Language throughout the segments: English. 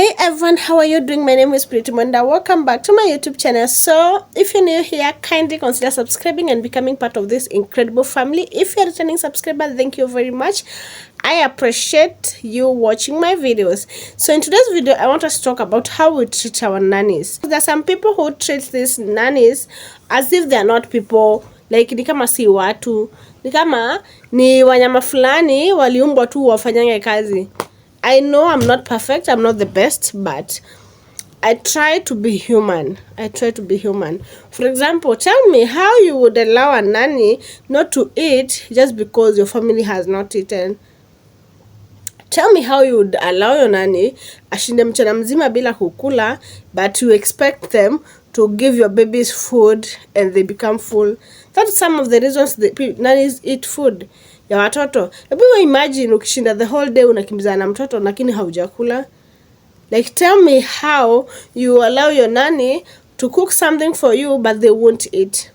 Hey everyone, how are you doing? My name is Pretty Monda. Welcome back to my YouTube channel. So, if you're new here, kindly consider subscribing and becoming part of this incredible family. If you're a returning subscriber, thank you very much. I appreciate you watching my videos. So, in today's video, I want us to talk about how we treat our nannies. There are some people who treat these nannies as if they are not people. Like, ni kama si watu. Ni kama ni wanyama fulani waliumbwa tu wafanyange kazi. I know I'm not perfect, I'm not the best, but I try to be human. For example, tell me how you would allow a nanny not to eat just because your family has not eaten. Tell me how you would allow your nanny ashinde mchana mzima bila kukula, but you expect them to give your babies food and they become full. That's some of the reasons the nannies eat food ya watoto. Hebu imagine ukishinda the whole day unakimbizana na mtoto lakini haujakula. Like, tell me how you allow your nanny to cook something for you but they won't eat.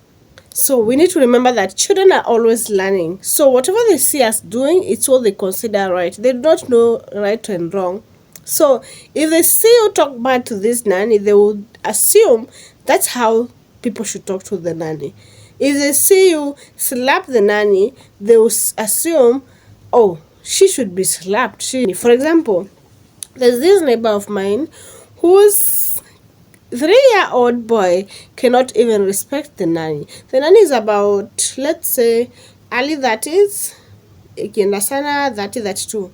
So we need to remember that children are always learning. So whatever they see us doing, it's what they consider right. They don't know right and wrong. So if they see you talk bad to this nanny, they would assume that's how people should talk to the nanny. If they see you slap the nanny, they will assume, oh, she should be slapped. For example, there's this neighbor of mine whose 3-year-old boy cannot even respect the nanny. The nanny is about, let's say, early 30s, ikienda sana 30, 32.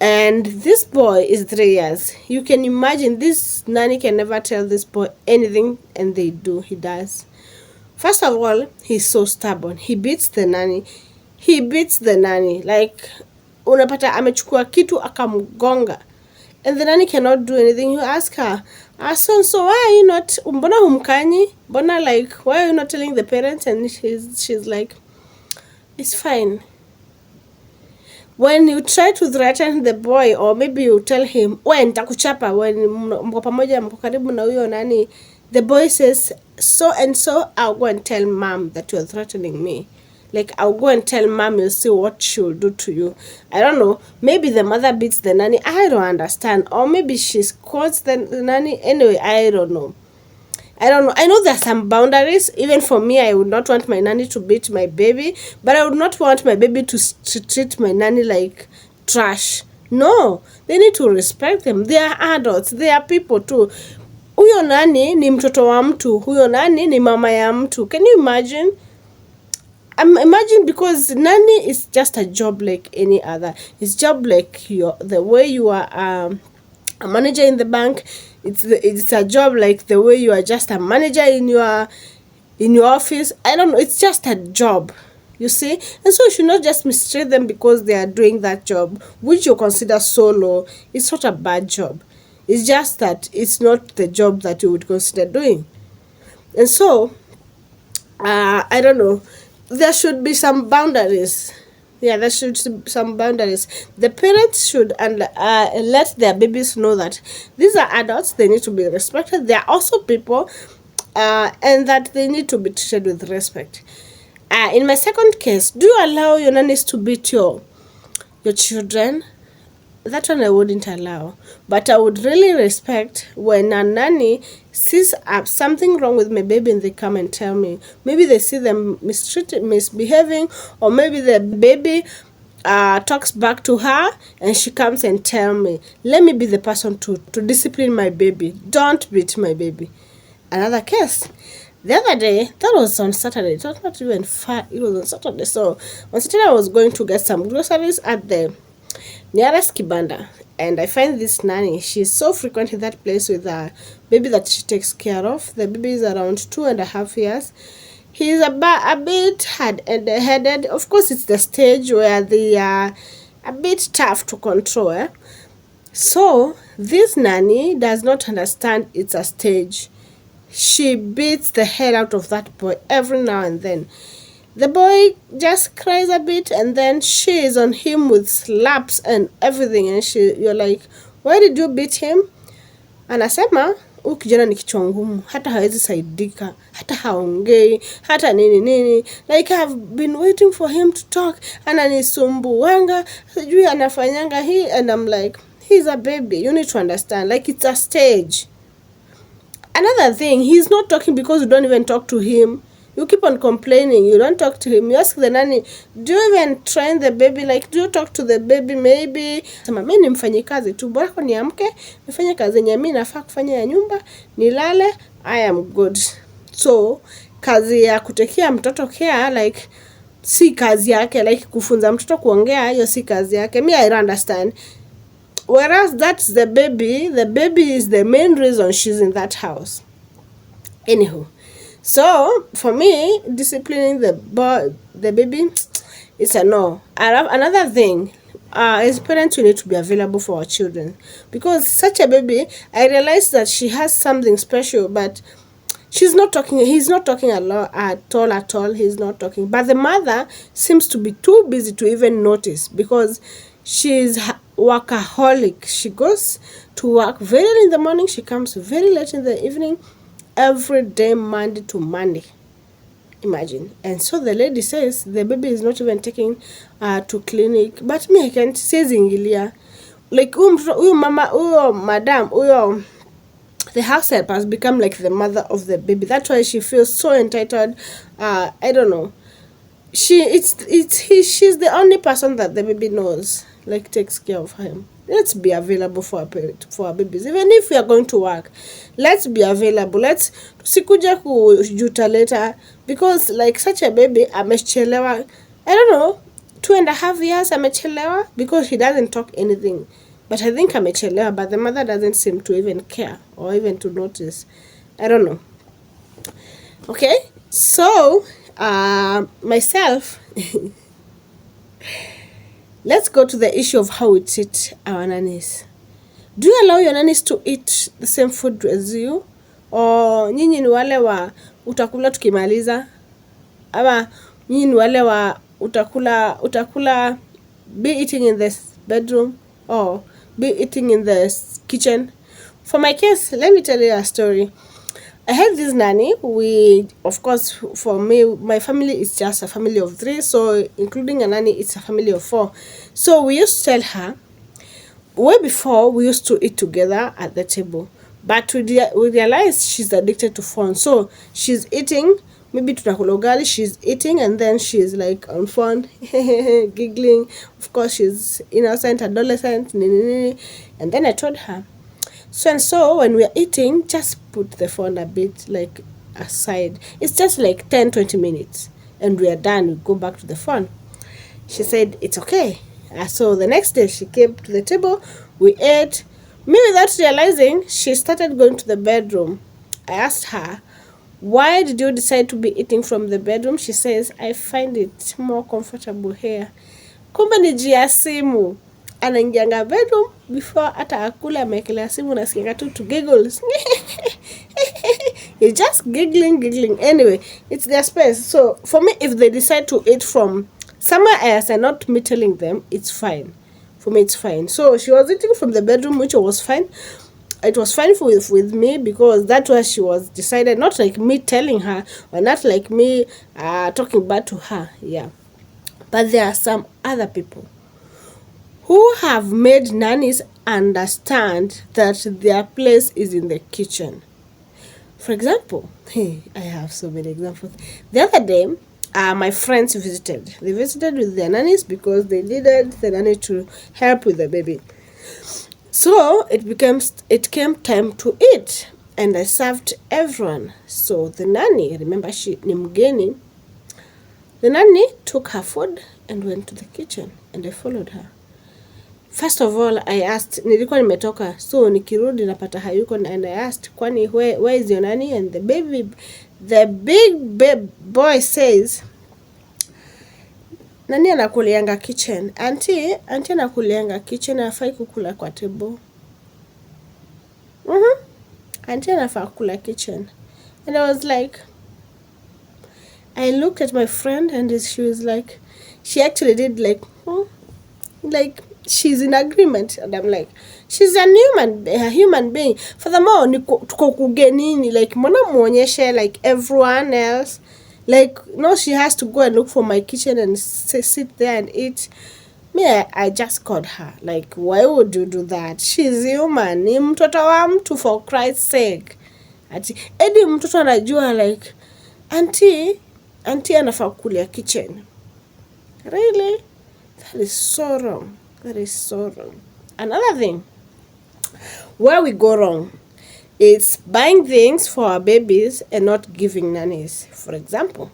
And this boy is 3 years. You can imagine this nanny can never tell this boy anything, and he does. First of all, he's so stubborn. He beats the nanny. Like, unapata amechukua kitu akamgonga. And the nanny cannot do anything. You ask her, so why are you not, mbona humkanyi? Mbona, like, why are you not telling the parents? And she's like, it's fine. When you try to threaten the boy, or maybe you tell him, nitakuchapa, when mko pamoja mko karibu na huyo nani, the boy says, so and so, I'll go and tell mom that you're threatening me. Like, I'll go and tell mom, you'll see what she'll do to you. I don't know. Maybe the mother beats the nanny. I don't understand. Or maybe she scolds the nanny. Anyway, I don't know. I know there are some boundaries. Even for me, I would not want my nanny to beat my baby. But I would not want my baby to treat my nanny like trash. No. They need to respect them. They are adults. They are people too. Huyo nani ni mtoto wa mtu. Huyo nani ni mama ya mtu. Can you imagine? Imagine, because nanny is just a job like any other. It's job like the way you are a manager in the bank. It's a job like the way you are just a manager in your office. I don't know. It's just a job. You see? And so you should not just mistreat them because they are doing that job, which you consider so low. It's not a bad job. It's just that it's not the job that you would consider doing. And so, I don't know. There should be some boundaries. Yeah, there should be some boundaries. The parents should let their babies know that these are adults. They need to be respected. They are also people, and that they need to be treated with respect. In my second case, do you allow your nannies to beat your children? That one I wouldn't allow. But I would really respect when a nanny sees something wrong with my baby and they come and tell me. Maybe they see them misbehaving, or maybe the baby talks back to her and she comes and tell me. Let me be the person to discipline my baby. Don't beat my baby. Another case. The other day, that was on Saturday. It was not even far. It was on Saturday. So on Saturday, I was going to get some groceries at the nearest kibanda, and I find this nanny. She's so frequent in that place with a baby that she takes care of. The baby is around 2.5 years. He's a bit hard-headed. Of course, it's the stage where they are a bit tough to control. So this nanny does not understand it's a stage. She beats the hell out of that boy every now and then. The boy just cries a bit, and then she is on him with slaps and everything. And you're like, why did you beat him? Anasema, huyu kijana ni kichwa ngumu, hata hawezi saidika, hata haongei, hata nini. Like, I've been waiting for him to talk. Ananisumbuanga, sijui anafanyanga hii. And I'm like, He's a baby. You need to understand. Like, it's a stage. Another thing, he's not talking because you don't even talk to him. You keep on complaining. You don't talk to him. You ask the nanny, do you even train the baby? Like, do you talk to the baby maybe? Sema, mimi ni mfanyikazi tu. Bora kwa niamke, nifanye kazi yenye mimi nafaa kufanya ya nyumba, nilale, I am good. So, kazi ya kutekea mtoto care, like, si kazi yake. Like, kufunza mtoto kuongea, hiyo si kazi yake. Me, I don't understand. Whereas that's the baby is the main reason she's in that house. Anywho, so for me, disciplining the baby, it's a no. Another thing, as parents, we need to be available for our children, because such a baby, I realized that she has something special, but he's not talking a lot at all. He's not talking, but the mother seems to be too busy to even notice, because she's workaholic. She goes to work very early in the morning, she comes very late in the evening, every day, Monday to Monday. Imagine. And so the lady says the baby is not even taken to clinic. But me, I can't say zingilia. Like, madam, the house help has become like the mother of the baby. That's why she feels so entitled. I don't know. She's the only person that the baby knows, like, takes care of him. Let's be available for our babies. Even if we are going to work, let's be available. Let's sikuja kujuta later, because like such a baby amechelewa, I don't know, 2.5 years amechelewa, because he doesn't talk anything. But I think amechelewa, but the mother doesn't seem to even care or even to notice. I don't know. Okay, so myself, let's go to the issue of how we treat our nannies. Do you allow your nannies to eat the same food as you? Or nyinyi ni wale wa utakula tukimaliza? Ama nyinyi ni wale wa utakula be eating in the bedroom or be eating in the kitchen? For my case, let me tell you a story. I had this nanny. Of course, for me, my family is just a family of 3. So, including a nanny, it's a family of 4. So, we used to tell her, way before, we used to eat together at the table. But we realized she's addicted to phone. So, she's eating, maybe tunakula ugali, she's eating, and then she's like on phone, giggling. Of course, she's innocent, adolescent, and then I told her, so when we're eating, just put the phone a bit like aside. It's just like 10-20 minutes and we are done. We go back to the phone. She said it's okay. So the next day she came to the table, we ate. Me, without realizing, she started going to the bedroom. I asked her, why did you decide to be eating from the bedroom? She says, I find it more comfortable here. Kumbe ni jia simu. Anaingianga bedroom before hata akula amekelea simu, nasikia tu to giggles. He's just giggling. Anyway, it's their space. So for me, if they decide to eat from somewhere else and not me telling them, it's fine. For me, it's fine. So she was eating from the bedroom, which was fine. It was fine with me, because that was she was decided, not like me telling her or not like me talking bad to her. Yeah. But there are some other people who have made nannies understand that their place is in the kitchen. For example, I have so many examples. The other day, my friends visited. They visited with their nannies because they needed the nanny to help with the baby. So it came time to eat, and I served everyone. So the nanny, remember she ni mgeni, the nanny took her food and went to the kitchen, and I followed her. First of all, I asked, nilikuwa nimetoka, so nikirudi napata hayuko, and I asked, kwani where is your nanny? And the big boy says, nani anakulianga kitchen? Auntie anakulianga kitchen, hafai kukula kwa table. Auntie anafaa kula kitchen. And I was like, I looked at my friend, and she was like, she actually did like she's in agreement, and I'm like, she's a human being. Furthermore, tuko kugenini, like mbona muonyeshe like everyone else, like no, she has to go and look for my kitchen and sit there and eat. Me, I just called her. Like, why would you do that? She's human. Ni mtoto wa mtu, for Christ's sake. Ati, edi mtoto anajua like, auntie anafaa kulia kitchen. Really? That is so wrong. That is so wrong. Another thing, where we go wrong, it's buying things for our babies and not giving nannies. For example,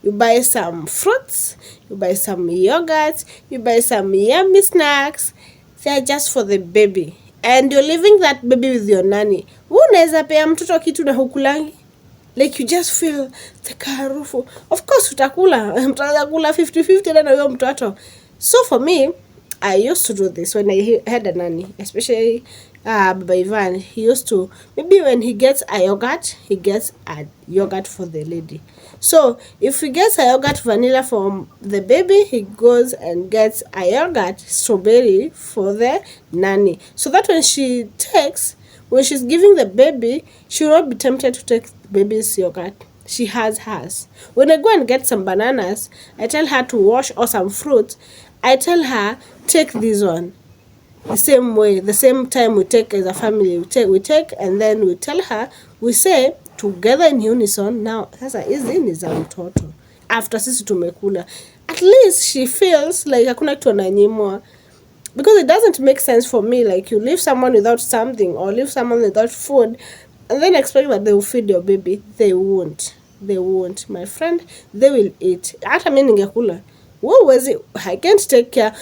you buy some fruits, you buy some yogurt, you buy some yummy snacks. They're just for the baby. And you're leaving that baby with your nanny. Unaweza pea mtoto kitu na hukulangi? Like you just feel the harufu. Of course utakula. Mtakula 50-50 na huyo mtoto. So for me, I used to do this when I had a nanny, especially Baba Ivan. He used to, maybe when he gets a yogurt, he gets a yogurt for the lady. So if he gets a yogurt vanilla for the baby, he goes and gets a yogurt strawberry for the nanny. So that when she's giving the baby, she will not be tempted to take the baby's yogurt. She has hers. When I go and get some bananas, I tell her to wash, or some fruit, I tell her, take this one. The same way, the same time we take as a family, we take, and then we tell her, we say together in unison, now sasa hizi ni za mtoto. After sisi tumekula, at least she feels like hakuna kitu ananyimwa. Because it doesn't make sense for me, like you leave someone without something or leave someone without food and then expect that they will feed your baby. They won't. They won't. My friend, they will eat. Hata mimi ningekula. Wewe I can't take care.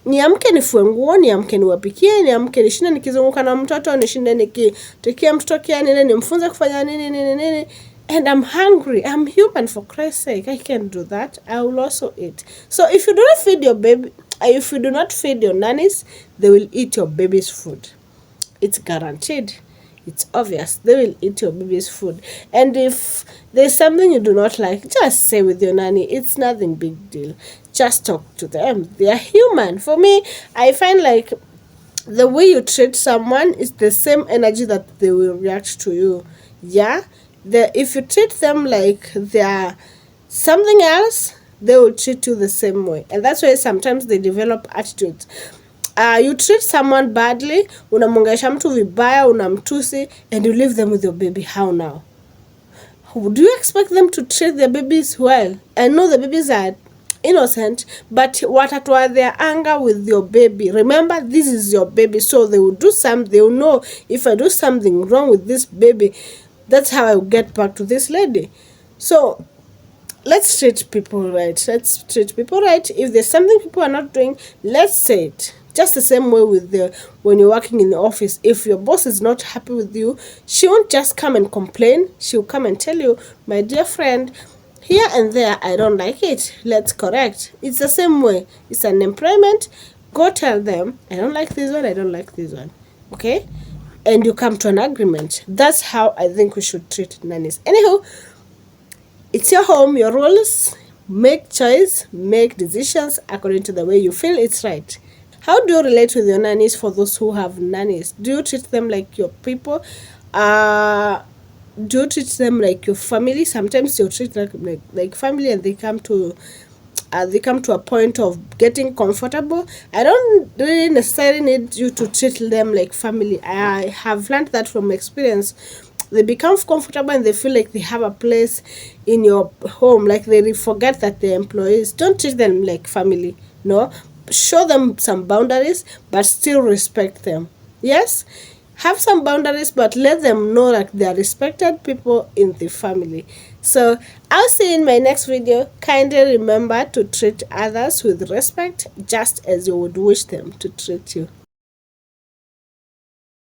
Niamke nifue nguo, niamke niwapikie, niamke nishinde nikizunguka na mtoto, nishinde nikitekia mtoto kia nini, nimfunze kufanya nini. And I'm hungry. I'm human, for Christ's sake. I can't do that. I will also eat. So if you do not feed your baby, if you do not feed your nannies, they will eat your baby's food. It's guaranteed. It's obvious. They will eat your baby's food. And if there's something you do not like, just say with your nanny. It's nothing big deal. Just talk to them. They are human. For me, I find like the way you treat someone is the same energy that they will react to you. Yeah? If you treat them like they're something else, they will treat you the same way. And that's why sometimes they develop attitudes. You treat someone badly, unamwongelesha mtu vibaya, unamtusi, and you leave them with your baby. How now? Do you expect them to treat their babies well? I know the babies are innocent, but watatoa their anger with your baby. Remember, this is your baby, so they will do something. They will know, if I do something wrong with this baby, that's how I will get back to this lady. So let's treat people right. Let's treat people right. If there's something people are not doing, let's say it. Just the same way with when you're working in the office. If your boss is not happy with you, she won't just come and complain. She'll come and tell you, my dear friend, here and there, I don't like it. Let's correct. It's the same way. It's an employment. Go tell them, I don't like this one, I don't like this one. Okay? And you come to an agreement. That's how I think we should treat nannies. Anyhow, it's your home, your rules. Make choice, make decisions according to the way you feel it's right. How do you relate with your nannies for those who have nannies? Do you treat them like your people? Do you treat them like your family? Sometimes you treat them like family, and they come to a point of getting comfortable. I don't really necessarily need you to treat them like family. I have learned that from experience. They become comfortable and they feel like they have a place in your home, like they forget that they're employees. Don't treat them like family. No, show them some boundaries, but still respect them. Yes, have some boundaries, but let them know that they are respected people in the family. So I'll see you in my next video. Kindly remember to treat others with respect, just as you would wish them to treat you.